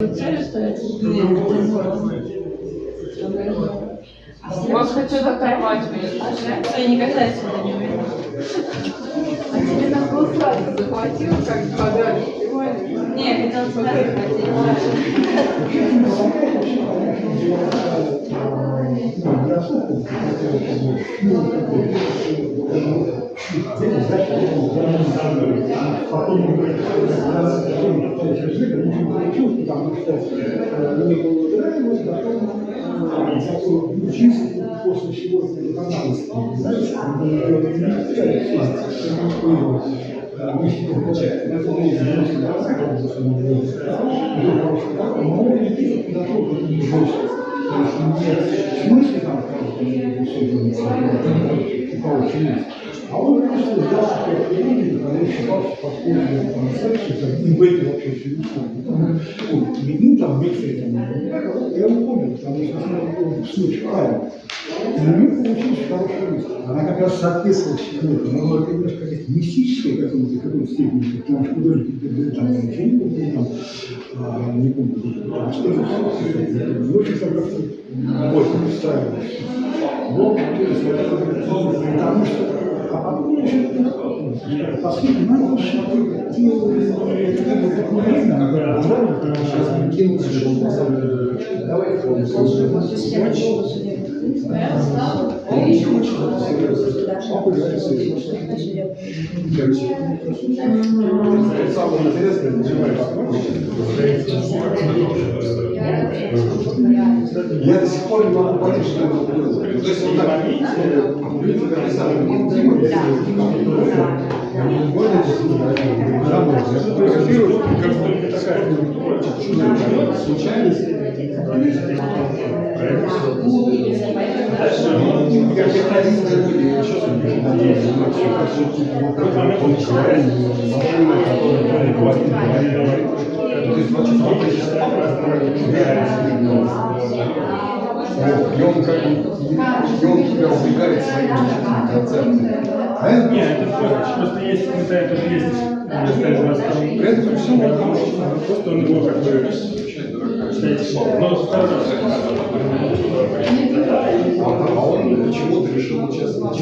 Целью стоять? Нет, Вас хотят оторвать вместе. я никогда сюда не уйду. А тебе там был сразу захватил, как подарок, понимаешь? Не, я хотела тебя после чего знаешь, а он, конечно, взял, что люди, когда считал, что подходит и в эти вообще все меню там некоторые там, я его понял, потому что случай правильно. И у нее получилась хорошая мысль. Она как раз соответствовала чему-то. Она была немножко мистическая какой-то степени, потому что художник там не помню, что же, в общем-то, как-то больше устраивалось. Вот, потому что а потом еще последний момент, что это как бы так нереально, сейчас кинуться, чтобы на самом деле давай самое интересное я до сих пор не могу понять, что это было. То есть вот так, люди написали, случайность. И он как бы, он тебя увлекает своими концертами. А это нет, это просто есть, это же есть, это все просто он его как бы считаете, но а он почему-то решил участвовать.